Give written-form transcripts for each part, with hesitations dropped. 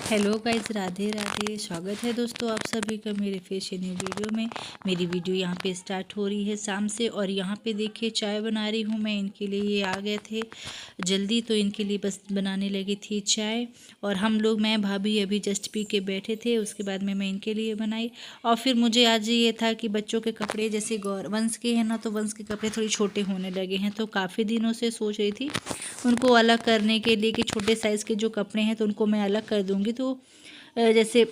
Hello guys, Radhe Radhe. स्वागत है दोस्तों आप सभी का मेरे फिर से न्यू वीडियो में। मेरी वीडियो यहाँ पे स्टार्ट हो रही है शाम से। और यहाँ पे देखिए चाय बना रही हूँ मैं इनके लिए। ये आ गए थे जल्दी तो इनके लिए बस बनाने लगी थी चाय। और हम लोग, मैं भाभी अभी जस्ट पी के बैठे थे। उसके बाद में मैं इनके लिए बनाई। और फिर मुझे आज ये था कि बच्चों के कपड़े जैसे गौर वंश के हैं ना, तो वंश के कपड़े थोड़े छोटे होने लगे हैं। तो काफ़ी दिनों से सोच रही थी उनको अलग करने के लिए कि छोटे साइज़ के जो कपड़े हैं तो उनको मैं अलग कर दूँगी। तो जैसे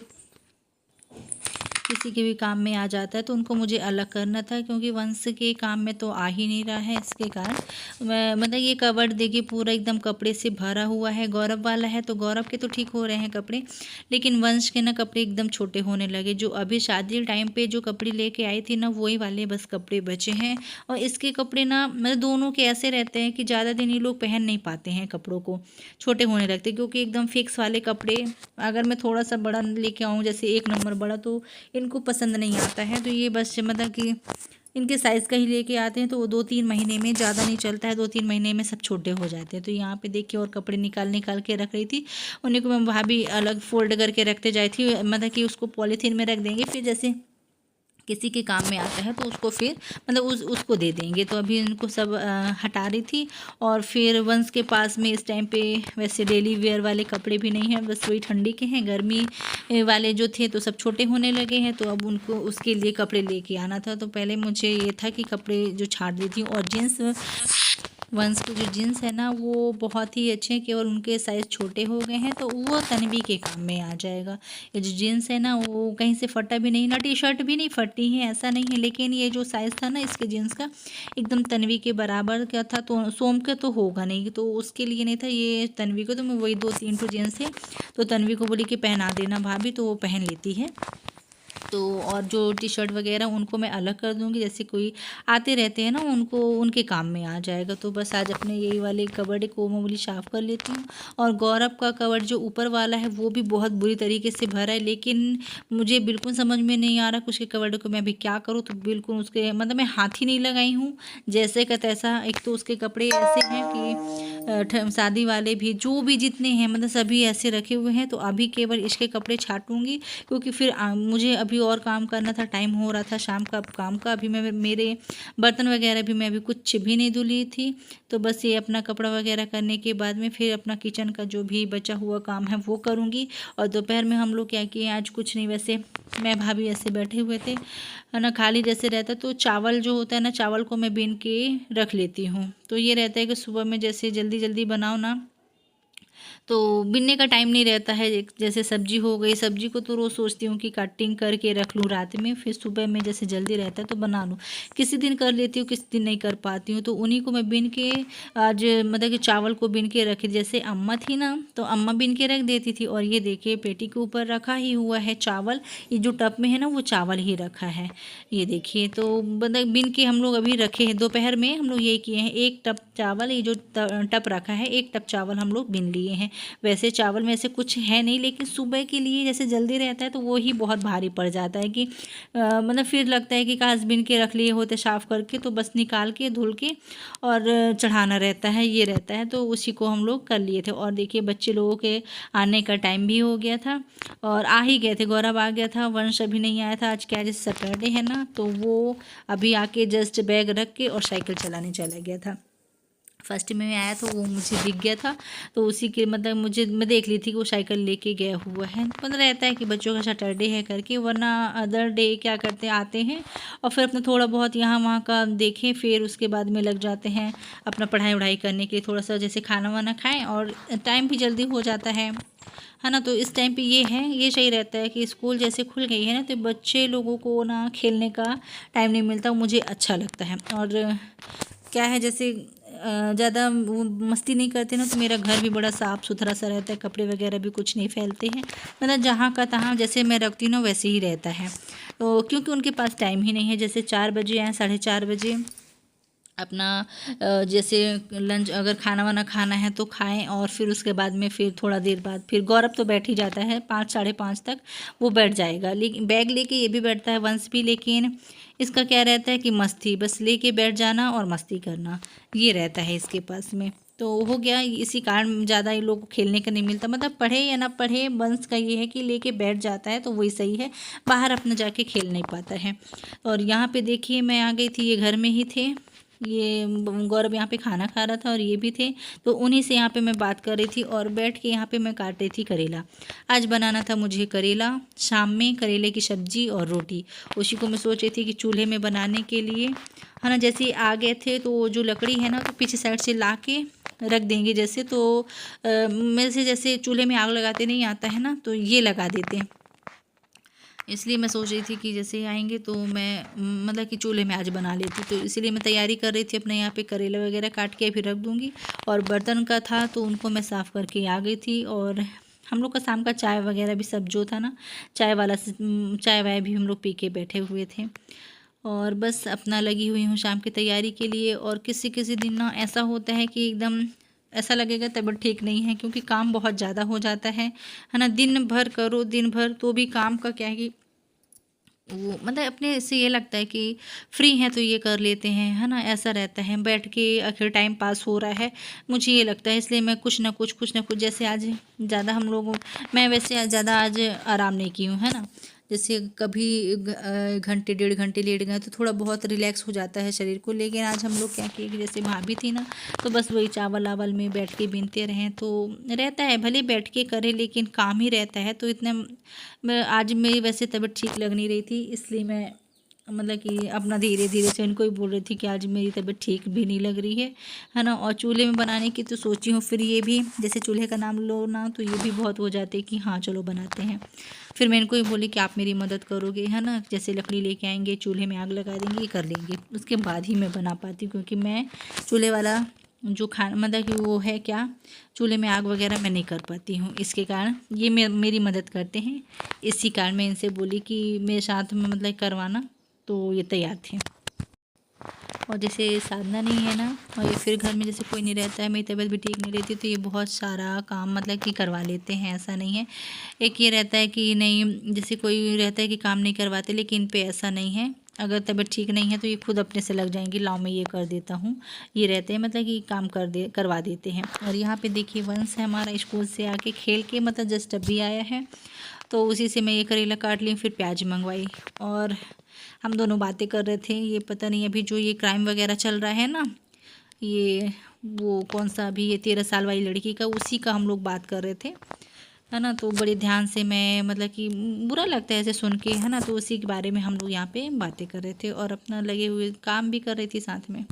किसी के भी काम में आ जाता है तो उनको मुझे अलग करना था, क्योंकि वंश के काम में तो आ ही नहीं रहा है। इसके कारण मतलब ये कबर्ड देखिए पूरा एकदम कपड़े से भरा हुआ है। गौरव वाला है तो गौरव के तो ठीक हो रहे हैं कपड़े, लेकिन वंश के ना कपड़े एकदम छोटे होने लगे। जो अभी शादी टाइम पे जो कपड़े लेके आई थी ना, वही वाले बस कपड़े बचे हैं। और इसके कपड़े ना मतलब दोनों के ऐसे रहते हैं कि ज़्यादा दिन ये लोग पहन नहीं पाते हैं, कपड़ों को छोटे होने लगते, क्योंकि एकदम फिक्स वाले कपड़े अगर मैं थोड़ा सा बड़ा लेके आऊँ, जैसे 1 नंबर बड़ा, तो इनको पसंद नहीं आता है। तो ये बस मतलब कि इनके साइज़ का ही लेके आते हैं तो वो 2-3 महीने में, ज़्यादा नहीं चलता है, 2-3 महीने में सब छोटे हो जाते हैं। तो यहाँ पे देखिए और कपड़े निकाल निकाल के रख रही थी। उन्हीं को मैं भाभी अलग फोल्ड करके रखते जाई थी, मतलब कि उसको पॉलीथीन में रख देंगे, फिर जैसे किसी के काम में आता है तो उसको फिर मतलब उसको दे देंगे। तो अभी इनको सब हटा रही थी। और फिर वंश के पास में इस टाइम पे वैसे डेली वेयर वाले कपड़े भी नहीं हैं, बस वही ठंडी के हैं। गर्मी वाले जो थे तो सब छोटे होने लगे हैं, तो अब उनको उसके लिए कपड़े लेके आना था। तो पहले मुझे ये था कि कपड़े जो छाट दी थी। और जीन्स, वंश के जो जीन्स है ना वो बहुत ही अच्छे हैं, केवल उनके साइज़ छोटे हो गए हैं तो वो तन्वी के काम में आ जाएगा। ये जो जीन्स है ना वो कहीं से फटा भी नहीं, ना टी शर्ट भी नहीं फटी है, ऐसा नहीं है। लेकिन ये जो साइज़ था ना इसके जीन्स का एकदम तन्वी के बराबर का था, तो सोम के तो होगा नहीं, तो उसके लिए नहीं था, ये तन्वी को। तो मैं वही 2-3 तो जीन्स है, तो तन्वी को बोली कि पहना देना भाभी, तो वो पहन लेती है। तो और जो टी शर्ट वगैरह उनको मैं अलग कर दूंगी, जैसे कोई आते रहते हैं ना उनको, उनके काम में आ जाएगा। तो बस आज अपने यही वाले कबर्ड को मैं बोली साफ़ कर लेती हूँ। और गौरव का कबर्ड जो ऊपर वाला है वो भी बहुत बुरी तरीके से भरा है, लेकिन मुझे बिल्कुल समझ में नहीं आ रहा कि उसके कबर्ड को मैं अभी क्या करूँ। तो बिल्कुल उसके मतलब मैं हाथ ही नहीं लगाई हूँ, जैसे का तैसा। एक तो उसके कपड़े ऐसे हैं कि शादी वाले भी जो भी जितने हैं मतलब सभी ऐसे रखे हुए हैं। तो अभी केवल इसके कपड़े छाटूंगी, क्योंकि फिर मुझे अभी और काम करना था, टाइम हो रहा था शाम का काम का। अभी मैं मेरे बर्तन वगैरह भी मैं अभी कुछ भी नहीं धुली थी। तो बस ये अपना कपड़ा वगैरह करने के बाद में फिर अपना किचन का जो भी बचा हुआ काम है वो करूँगी। और दोपहर में हम लोग क्या किए, आज कुछ नहीं, वैसे मैं भाभी ऐसे बैठे हुए थे है ना, खाली जैसे रहता तो चावल जो होता है ना, चावल को मैं बीन के रख लेती हूँ। तो ये रहता है कि सुबह में जैसे जल्दी जल्दी बनाओ ना, तो बिनने का टाइम नहीं रहता है। जैसे सब्जी हो गई, सब्जी को तो रोज़ सोचती हूँ कि कटिंग करके रख लूँ रात में, फिर सुबह में जैसे जल्दी रहता है तो बना लूँ। किसी दिन कर लेती हूँ, किसी दिन नहीं कर पाती हूँ। तो उन्हीं को मैं बिन के आज मतलब कि चावल को बिन के रखी। जैसे अम्मा थी ना तो अम्मा बिन के रख देती थी। और ये देखिए पेटी के ऊपर रखा ही हुआ है चावल, ये जो टब में है ना वो चावल ही रखा है। ये देखिए, तो मतलब बिन के हम लोग अभी रखे हैं। दोपहर में हम लोग ये किए हैं, 1 टब चावल, ये जो टब रखा है 1 टब चावल हम लोग बिन लिए हैं। वैसे चावल में ऐसे कुछ है नहीं, लेकिन सुबह के लिए जैसे जल्दी रहता है तो वो ही बहुत भारी पड़ जाता है कि मतलब फिर लगता है कि काश बिन के रख लिए होते साफ़ करके, तो बस निकाल के धुल के और चढ़ाना रहता है, ये रहता है। तो उसी को हम लोग कर लिए थे। और देखिए बच्चे लोगों के आने का टाइम भी हो गया था और आ ही गए थे। गौरव आ गया था, वंश अभी नहीं आया था। आज क्या जैसे सैटरडे है ना, तो वो अभी आके जस्ट बैग रख के और साइकिल चलाने चला गया था। फर्स्ट में आया तो वो मुझे दिख गया था, तो उसी के मतलब मुझे, मैं देख ली थी कि वो साइकिल लेके गया हुआ है। मतलब रहता है कि बच्चों का सैटरडे है करके, वरना अदर डे क्या करते आते हैं और फिर अपना थोड़ा बहुत यहाँ वहाँ का देखें, फिर उसके बाद में लग जाते हैं अपना पढ़ाई वढ़ाई करने के लिए। थोड़ा सा जैसे खाना वाना खाएँ और टाइम भी जल्दी हो जाता है ना। तो इस टाइम पे ये है, ये सही रहता है कि स्कूल जैसे खुल गई है ना, तो बच्चे लोगों को ना खेलने का टाइम नहीं मिलता, मुझे अच्छा लगता है। और क्या है जैसे ज़्यादा वो मस्ती नहीं करते ना, तो मेरा घर भी बड़ा साफ़ सुथरा सा रहता है, कपड़े वगैरह भी कुछ नहीं फैलते हैं। मतलब जहाँ का तहाँ जैसे मैं रखती हूँ ना वैसे ही रहता है। तो क्योंकि उनके पास टाइम ही नहीं है, जैसे 4 बजे आए, 4:30 बजे अपना जैसे लंच अगर खाना वाना खाना है तो खाएं, और फिर उसके बाद में फिर थोड़ा देर बाद फिर गौरव तो बैठ ही जाता है, 5 साढ़े 5 तक वो बैठ जाएगा। लेकिन बैग लेके ये भी बैठता है, वंश भी। लेकिन इसका क्या रहता है कि मस्ती, बस लेके बैठ जाना और मस्ती करना, ये रहता है इसके पास में। तो हो गया, इसी कारण ज़्यादा ये लोग को खेलने का नहीं मिलता। मतलब पढ़े या ना पढ़े, वंश का ये है कि लेके बैठ जाता है तो वही सही है, बाहर अपना जाके खेल नहीं पाता है। और यहाँ पे देखिए मैं आ गई थी, ये घर में ही थे, ये गौरव यहाँ पे खाना खा रहा था और ये भी थे, तो उन्हीं से यहाँ पे मैं बात कर रही थी और बैठ के यहाँ पे मैं काट रही थी करेला। आज बनाना था मुझे करेला, शाम में करेले की सब्जी और रोटी। उसी को मैं सोच रही थी कि चूल्हे में बनाने के लिए, है ना, जैसे आ गए थे तो जो लकड़ी है ना तो पीछे साइड से ला के रख देंगे, जैसे तो मेरे से जैसे चूल्हे में आग लगाते नहीं आता है ना, तो ये लगा देते हैं। इसलिए मैं सोच रही थी कि जैसे आएंगे तो मैं मतलब कि चूल्हे में आज बना लेती, तो इसीलिए मैं तैयारी कर रही थी अपने। यहाँ पे करेला वगैरह काट के फिर रख दूँगी, और बर्तन का था तो उनको मैं साफ़ करके आ गई थी। और हम लोग का शाम का चाय वगैरह भी सब जो था ना, चाय वाला चाय वाय भी हम लोग पी के बैठे हुए थे। और बस अपना लगी हुई हूँ शाम की तैयारी के लिए। और किसी किसी दिन ना ऐसा होता है कि एकदम ऐसा लगेगा तबीयत ठीक नहीं है, क्योंकि काम बहुत ज़्यादा हो जाता है ना। दिन भर करो, दिन भर तो भी काम का क्या है कि वो मतलब अपने से ये लगता है कि फ्री हैं तो ये कर लेते हैं, है ना, ऐसा रहता है। बैठ के आखिर टाइम पास हो रहा है, मुझे ये लगता है। इसलिए मैं कुछ ना कुछ जैसे आज ज़्यादा हम लोग, मैं वैसे ज़्यादा आज आराम नहीं की हूँ, है ना। जैसे कभी घंटे 1.5 घंटे लेट गए तो थोड़ा बहुत रिलैक्स हो जाता है शरीर को, लेकिन आज हम लोग क्या किए कि जैसे भाभी थी ना, तो बस वही चावल आवल में बैठ के बीनते रहें, तो रहता है भले बैठ के करें लेकिन काम ही रहता है। तो इतना आज मेरी वैसे तबीयत ठीक लग नहीं रही थी, इसलिए मैं मतलब कि अपना धीरे धीरे से इनको ही बोल रही थी कि आज मेरी तबीयत ठीक भी नहीं लग रही है ना। और चूल्हे में बनाने की तो सोची हूँ, फिर ये भी जैसे चूल्हे का नाम लो ना तो ये भी बहुत हो जाते कि हाँ चलो बनाते हैं। फिर मैं इनको ही बोली कि आप मेरी मदद करोगे, है ना, जैसे लकड़ी लेके आएंगे, चूल्हे में आग लगा देंगे, ये कर लेंगे, उसके बाद ही मैं बना पाती हूँ। क्योंकि मैं चूल्हे वाला जो खाना मतलब कि वो है क्या, चूल्हे में आग वगैरह मैं नहीं कर पाती हूँ, इसके कारण ये मेरी मदद करते हैं। इसी कारण मैं इनसे बोली कि मेरे साथ में मतलब करवाना, तो ये तैयार थे। और जैसे साधना नहीं है ना, और ये फिर घर में जैसे कोई नहीं रहता है, मेरी तबीयत भी ठीक नहीं रहती, तो ये बहुत सारा काम मतलब कि करवा लेते हैं, ऐसा नहीं है। एक ये रहता है कि नहीं, जैसे कोई रहता है कि काम नहीं करवाते, लेकिन इन पे ऐसा नहीं है। अगर तबीयत ठीक नहीं है तो ये खुद अपने से लग जाएंगी, लाओ मैं ये कर देता हूँ, ये रहते हैं मतलब कि काम करवा देते हैं। और यहाँ पे देखिए वंश है हमारा, स्कूल से आके खेल के मतलब जस्ट अभी आया है, तो उसी से मैं ये करेला काट ली, फिर प्याज मंगवाई और हम दोनों बातें कर रहे थे। ये पता नहीं अभी जो ये क्राइम वगैरह चल रहा है ना, ये वो कौन सा अभी ये 13 साल वाली लड़की का, उसी का हम लोग बात कर रहे थे, है ना। तो बड़े ध्यान से मैं मतलब कि बुरा लगता है ऐसे सुन के, है ना, तो उसी के बारे में हम लोग यहाँ पे बातें कर रहे थे और अपना लगे हुए काम भी कर रही थी साथ में।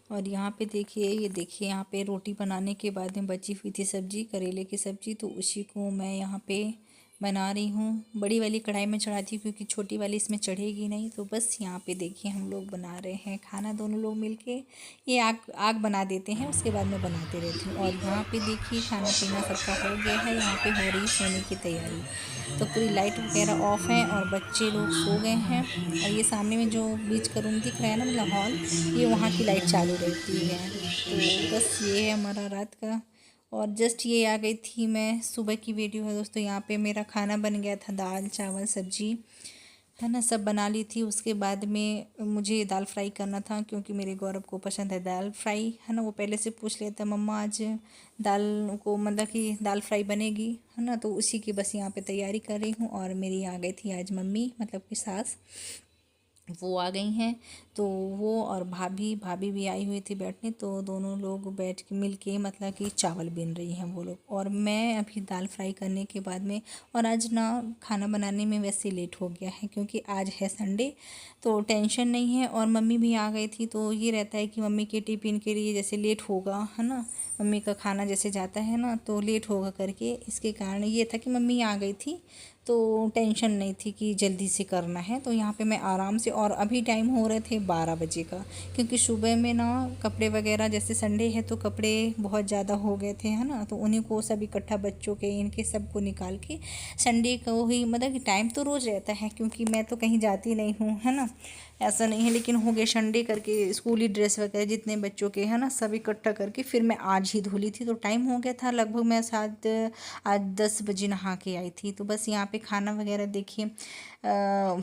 और यहाँ पे देखिए, ये देखिए यहाँ पे रोटी बनाने के बाद में बची हुई थी सब्जी, करेले की सब्जी, तो उसी को मैं यहाँ पे बना रही हूँ। बड़ी वाली कढ़ाई में चढ़ाती हूँ क्योंकि छोटी वाली इसमें चढ़ेगी नहीं। तो बस यहाँ पे देखिए हम लोग बना रहे हैं खाना, दोनों लोग मिलके। ये आग बना देते हैं, उसके बाद मैं बनाते रहती हूँ। और यहाँ पे देखिए खाना पीना सबका हो गया है, यहाँ पे हो रही सोने की तैयारी। तो पूरी लाइट वगैरह ऑफ है और बच्चे लोग सो गए हैं। और ये सामने में जो बीच का रूम दिख रहा है ना, मतलब हॉल, ये वहाँ की लाइट चालू रहती है। तो बस ये है हमारा रात का। और जस्ट ये आ गई थी मैं, सुबह की वीडियो है दोस्तों। यहाँ पे मेरा खाना बन गया था, दाल चावल सब्जी, है ना, सब बना ली थी। उसके बाद में मुझे दाल फ्राई करना था, क्योंकि मेरे गौरव को पसंद है दाल फ्राई, है ना। वो पहले से पूछ लेता मम्मा आज दाल को मतलब कि दाल फ्राई बनेगी, है ना। तो उसी की बस यहाँ पे तैयारी कर रही हूँ। और मेरी आ गई थी आज मम्मी, मतलब कि सास, वो आ गई हैं। तो वो और भाभी भी आई हुई थी बैठने, तो दोनों लोग बैठ के मिल के मतलब कि चावल बीन रही हैं वो लोग, और मैं अभी दाल फ्राई करने के बाद में। और आज ना खाना बनाने में वैसे लेट हो गया है, क्योंकि आज है संडे, तो टेंशन नहीं है। और मम्मी भी आ गई थी, तो ये रहता है कि मम्मी के टिफ़िन के लिए जैसे लेट होगा, है ना, मम्मी का खाना जैसे जाता है ना तो लेट होगा करके, इसके कारण ये था कि मम्मी आ गई थी, तो टेंशन नहीं थी कि जल्दी से करना है। तो यहाँ पे मैं आराम से, और अभी टाइम हो रहे थे 12 बजे का, क्योंकि सुबह में ना कपड़े वगैरह, जैसे संडे है तो कपड़े बहुत ज़्यादा हो गए थे, है ना, तो उन्हीं को सब इकट्ठा, बच्चों के इनके सबको निकाल के संडे को ही, मतलब कि टाइम तो रोज़ रहता है क्योंकि मैं तो कहीं जाती नहीं हूँ, है ना, ऐसा नहीं है, लेकिन हो गए संडे करके स्कूली ड्रेस वगैरह जितने बच्चों के, है ना, सब इकट्ठा करके फिर मैं आज ही धुली थी। तो टाइम हो गया था लगभग, मैं साथ आज 10 बजे नहा के आई थी। तो बस यहाँ पे खाना वगैरह देखिए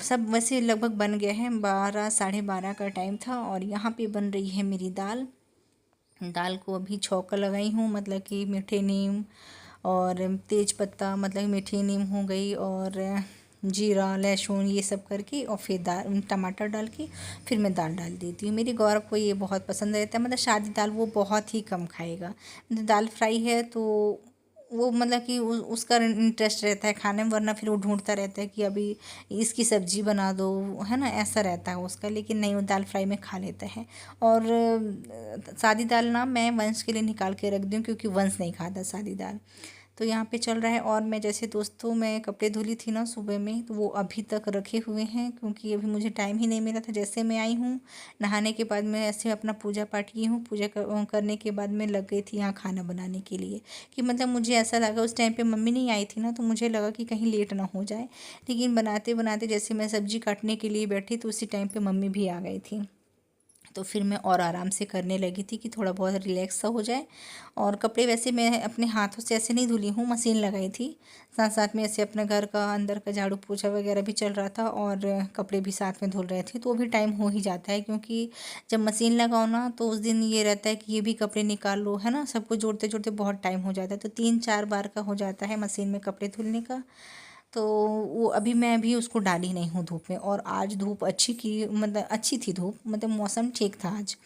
सब वैसे लगभग बन गया है, 12 साढ़े 12 का टाइम था। और यहाँ पे बन रही है मेरी दाल। दाल को अभी छौंका लगाई हूँ, मतलब कि मीठे नीम और तेज पत्ता, मतलब कि मीठी नीम हो गई, और जीरा लहसुन ये सब करके, और फिर दाल टमाटर डाल के फिर मैं दाल डाल देती हूँ। मेरे गौरव को ये बहुत पसंद रहता है, मतलब सादी दाल वो बहुत ही कम खाएगा। दाल फ्राई है तो वो मतलब कि उसका इंटरेस्ट रहता है खाने में, वरना फिर वो ढूंढता रहता है कि अभी इसकी सब्जी बना दो, है ना, ऐसा रहता है उसका। लेकिन नहीं, वो दाल फ्राई में खा लेता है। और सादी दाल ना मैं वंश के लिए निकाल के रख दूँ, क्योंकि वंश नहीं खाता सादी दाल। तो यहाँ पे चल रहा है। और मैं जैसे दोस्तों, मैं कपड़े धुली थी ना सुबह में, तो वो अभी तक रखे हुए हैं, क्योंकि अभी मुझे टाइम ही नहीं मिला था। जैसे मैं आई हूँ नहाने के बाद, मैं ऐसे अपना पूजा पाठ की हूँ, करने के बाद मैं लग गई थी यहाँ खाना बनाने के लिए, कि मतलब मुझे ऐसा लगा उस टाइम पे मम्मी नहीं आई थी ना, तो मुझे लगा कि कहीं लेट ना हो जाए। लेकिन बनाते बनाते जैसे मैं सब्जी काटने के लिए बैठी, तो उसी टाइम पे मम्मी भी आ गई थी। तो फिर मैं और आराम से करने लगी थी कि थोड़ा बहुत रिलैक्स सा हो जाए। और कपड़े वैसे मैं अपने हाथों से ऐसे नहीं धुली हूँ, मशीन लगाई थी। साथ साथ में ऐसे अपने घर का अंदर का झाड़ू पोछा वगैरह भी चल रहा था, और कपड़े भी साथ में धुल रहे थे, तो वो भी टाइम हो ही जाता है। क्योंकि जब मशीन लगाओ ना, तो उस दिन ये रहता है कि ये भी कपड़े निकाल लो, है ना, सबको जोड़ते जोड़ते बहुत टाइम हो जाता है। तो 3-4 बार का हो जाता है मशीन में कपड़े धुलने का। तो वो अभी मैं भी उसको डाली नहीं हूँ धूप में। और आज धूप अच्छी की, मतलब अच्छी थी धूप, मतलब मौसम ठीक था आज।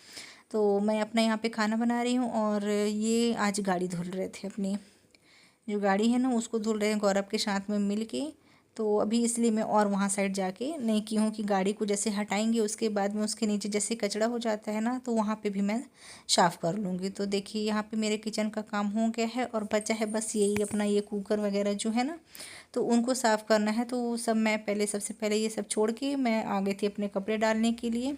तो मैं अपना यहाँ पे खाना बना रही हूँ, और ये आज गाड़ी धुल रहे थे अपनी, जो गाड़ी है ना उसको धुल रहे हैं गौरव के साथ में मिल के। तो अभी इसलिए मैं और वहाँ साइड जाके नहीं की हूँ, कि गाड़ी को जैसे हटाएंगे उसके बाद में उसके नीचे जैसे कचरा हो जाता है ना, तो वहाँ पे भी मैं साफ़ कर लूँगी। तो देखिए यहाँ पे मेरे किचन का काम हो गया है, और बचा है बस यही अपना ये कुकर वगैरह जो है ना, तो उनको साफ़ करना है। तो सब मैं पहले, सबसे पहले ये सब छोड़ के मैं आ गई थी अपने कपड़े डालने के लिए,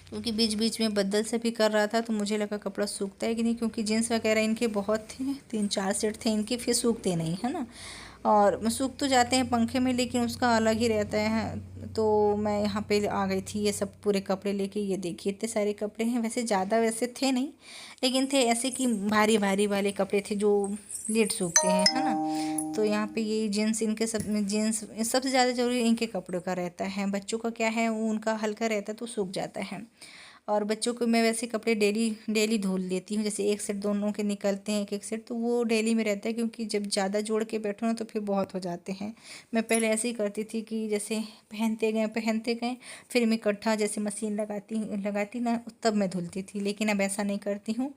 क्योंकि बीच बीच में बदल से भी कर रहा था, तो मुझे लगा कपड़ा सूखता है कि नहीं, क्योंकि जीन्स वगैरह इनके बहुत थे, 3-4 सेट थे इनके, फिर सूखते नहीं, है ना। और सूख तो जाते हैं पंखे में, लेकिन उसका अलग ही रहता है। तो मैं यहाँ पे आ गई थी ये सब पूरे कपड़े लेके। ये देखिए इतने सारे कपड़े हैं, वैसे ज़्यादा वैसे थे नहीं, लेकिन थे ऐसे कि भारी भारी वाले कपड़े थे जो लेट सूखते हैं, है ना। तो यहाँ पे ये जीन्स, इनके सब में जीन्स सबसे ज़्यादा ज़रूरी इनके कपड़ों का रहता है। बच्चों का क्या है, वो उनका हल्का रहता है तो सूख जाता है। और बच्चों को मैं वैसे कपड़े डेली डेली धुल लेती हूँ, जैसे एक सेट दोनों के निकलते हैं, एक एक सेट, तो वो डेली में रहता है, क्योंकि जब ज़्यादा जोड़ के बैठो ना तो फिर बहुत हो जाते हैं। मैं पहले ऐसे ही करती थी कि जैसे पहनते गए, फिर मैं इकट्ठा जैसे मशीन लगाती ना, तब मैं धुलती थी। लेकिन अब ऐसा नहीं करती हूँ,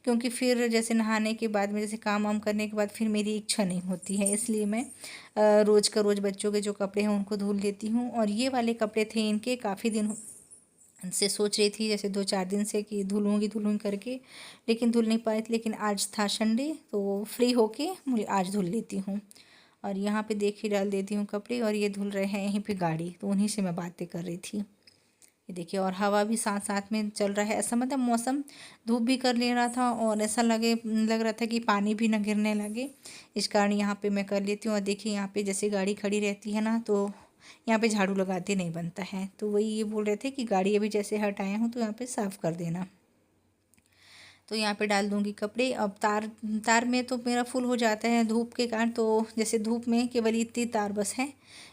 क्योंकि फिर जैसे नहाने के बाद में, जैसे काम वाम करने के बाद फिर मेरी इच्छा नहीं होती है, इसलिए मैं रोज़ का रोज़ बच्चों के जो कपड़े हैं उनको धुल लेती हूँ। और ये वाले कपड़े थे इनके, काफ़ी दिन से सोच रही थी, जैसे 2-4 दिन से, कि धुलूँगी करके, लेकिन धुल नहीं पाई थी। लेकिन आज था संडे, तो फ्री होके मुझे आज धुल लेती हूँ। और यहाँ पे देखिए डाल देती हूँ कपड़े, और ये धुल रहे हैं यहीं पे गाड़ी, तो उन्हीं से मैं बातें कर रही थी। ये देखिए, और हवा भी साथ साथ में चल रहा है, ऐसा मतलब मौसम धूप भी कर ले रहा था, और ऐसा लग रहा था कि पानी भी ना गिरने लगे। इस कारण यहाँ पे मैं कर लेती हूँ। और देखिए यहाँ पे जैसे गाड़ी खड़ी रहती है ना, तो यहाँ पे झाड़ू लगाते नहीं बनता है, तो वही ये बोल रहे थे कि गाड़ी अभी जैसे हटाए हूँ तो यहाँ पे साफ़ कर देना। तो यहाँ पे डाल दूँगी कपड़े। अब तार तार में तो मेरा फुल हो जाता है धूप के कारण, तो जैसे धूप में केवल इतनी तार बस है।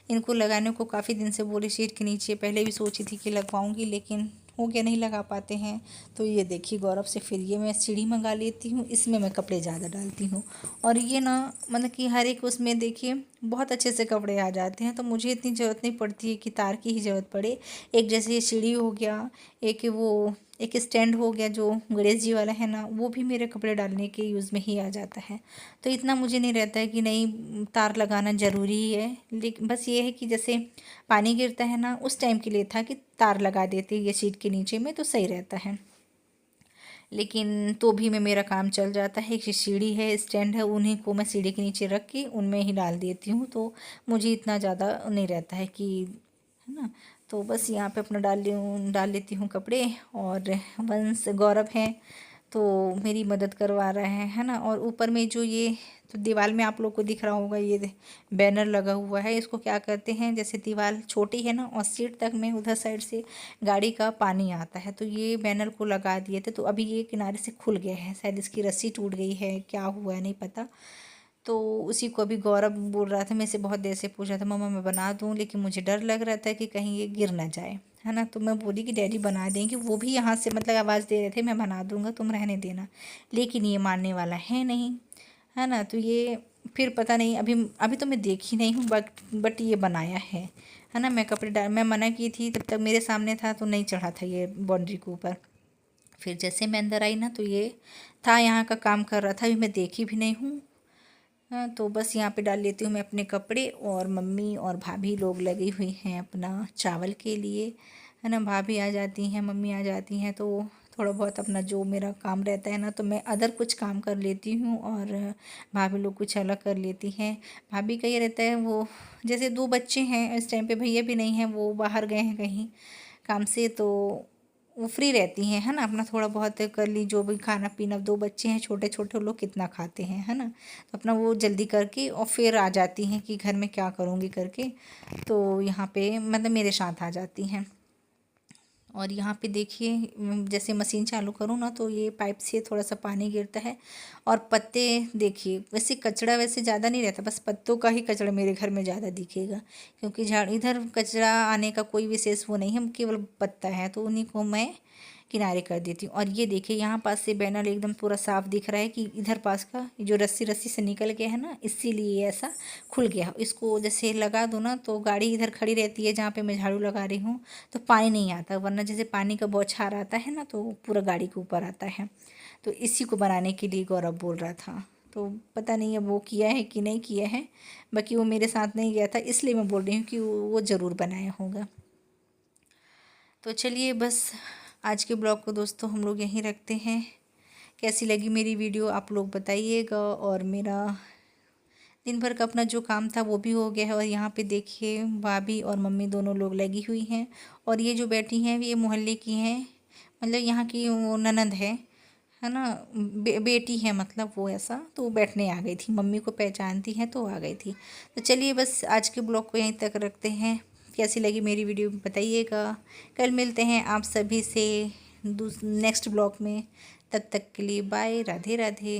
इनको लगाने को काफ़ी दिन से बोली शीट के नीचे, पहले भी सोची थी कि लगवाऊंगी, लेकिन हो गया नहीं लगा पाते हैं। तो ये देखिए गौरव से फिर ये मैं सीढ़ी मंगा लेती हूँ, इसमें मैं कपड़े ज़्यादा डालती हूँ। और ये ना मतलब कि हर एक उसमें देखिए बहुत अच्छे से कपड़े आ जाते हैं, तो मुझे इतनी ज़रूरत नहीं पड़ती है कि तार की ही ज़रूरत पड़े। एक जैसे ये सीढ़ी हो गया, एक स्टैंड हो गया जो गणेश जी वाला है ना, वो भी मेरे कपड़े डालने के यूज़ में ही आ जाता है। तो इतना मुझे नहीं रहता है कि नहीं तार लगाना ज़रूरी ही है। लेकिन बस ये है कि जैसे पानी गिरता है ना, उस टाइम के लिए था कि तार लगा देते ये सीट के नीचे में, तो सही रहता है। लेकिन तो भी मैं मेरा काम चल जाता है। एक सीढ़ी है, स्टैंड है, उन्हीं को मैं सीढ़ी के नीचे रख के उनमें ही डाल देती हूँ, तो मुझे इतना ज़्यादा नहीं रहता है कि, है ना। तो बस यहाँ पे अपना डाल लेती हूँ कपड़े। और वंश गौरव है तो मेरी मदद करवा रहा है ना। और ऊपर में जो ये तो दीवार में आप लोग को दिख रहा होगा ये बैनर लगा हुआ है। इसको क्या करते हैं, जैसे दीवार छोटी है ना और सीट तक में उधर साइड से गाड़ी का पानी आता है, तो ये बैनर को लगा दिए थे। तो अभी ये किनारे से खुल गया है, शायद इसकी रस्सी टूट गई है, क्या हुआ है नहीं पता। तो उसी को अभी गौरव बोल रहा था, मैं से बहुत देर से पूछ रहा था मम्मा मैं बना दूँ, लेकिन मुझे डर लग रहा था कि कहीं ये गिर ना जाए, है ना। तो मैं बोली कि डैडी बना देंगे, वो भी यहाँ से मतलब आवाज़ दे रहे थे मैं बना दूँगा तुम रहने देना, लेकिन ये मानने वाला है नहीं, है ना। तो ये फिर पता नहीं, अभी अभी तो मैं देखी नहीं हूँ, बट ये बनाया है ना। मैं कपड़े डाल मैं मना की थी, तब तक मेरे सामने था तो नहीं चढ़ा था ये बाउंड्री के ऊपर। फिर जैसे मैं अंदर आई ना तो ये था, यहाँ का काम कर रहा था, अभी मैं देखी भी नहीं हूँ। हाँ, तो बस यहाँ पे डाल लेती हूँ मैं अपने कपड़े। और मम्मी और भाभी लोग लगी हुई हैं अपना चावल के लिए, है ना। भाभी आ जाती हैं, मम्मी आ जाती हैं, तो थोड़ा बहुत अपना जो मेरा काम रहता है ना तो मैं अदर कुछ काम कर लेती हूँ और भाभी लोग कुछ अलग कर लेती हैं। भाभी का ये रहता है, वो जैसे 2 बच्चे हैं इस टाइम पे, भैया भी नहीं हैं, वो बाहर गए हैं कहीं काम से, तो वो फ्री रहती हैं, है ना। अपना थोड़ा बहुत कर ली, जो भी खाना पीना, 2 बच्चे हैं छोटे छोटे, लोग कितना खाते हैं, है ना। तो अपना वो जल्दी करके और फिर आ जाती हैं कि घर में क्या करूँगी करके, तो यहाँ पे मतलब मेरे साथ आ जाती हैं। और यहाँ पे देखिए जैसे मशीन चालू करूँ ना तो ये पाइप से थोड़ा सा पानी गिरता है। और पत्ते देखिए, वैसे कचरा वैसे ज़्यादा नहीं रहता, बस पत्तों का ही कचरा मेरे घर में ज़्यादा दिखेगा, क्योंकि झाड़ इधर कचरा आने का कोई विशेष वो नहीं है, केवल पत्ता है, तो उन्हीं को मैं किनारे कर देती हूँ। और ये देखिए यहाँ पास से बैनर एकदम पूरा साफ दिख रहा है कि इधर पास का जो रस्सी रस्सी से निकल गया है ना, इसीलिए ऐसा खुल गया। इसको जैसे लगा दो ना तो गाड़ी इधर खड़ी रहती है जहाँ पे मैं झाड़ू लगा रही हूँ, तो पानी नहीं आता, वरना जैसे पानी का बौछार आता है ना तो पूरा गाड़ी के ऊपर आता है। तो इसी को बनाने के लिए गौरव बोल रहा था, तो पता नहीं अब वो किया है कि नहीं किया है, बाकी वो मेरे साथ नहीं गया था, इसलिए मैं बोल रही हूँ कि वो ज़रूर बनाया होगा। तो चलिए बस आज के ब्लॉग को दोस्तों हम लोग यहीं रखते हैं। कैसी लगी मेरी वीडियो आप लोग बताइएगा। और मेरा दिन भर का अपना जो काम था वो भी हो गया है। और यहाँ पे देखिए भाभी और मम्मी दोनों लोग लगी हुई हैं। और ये जो बैठी हैं ये मोहल्ले की हैं, मतलब यहाँ की वो ननद है ना, बेटी है मतलब, वो ऐसा तो वो बैठने आ गई थी, मम्मी को पहचानती है तो आ गई थी। तो चलिए बस आज के ब्लॉग को यहीं तक रखते हैं। कैसी लगी मेरी वीडियो बताइएगा। कल मिलते हैं आप सभी से नेक्स्ट ब्लॉग में। तब तक के लिए बाय, राधे राधे।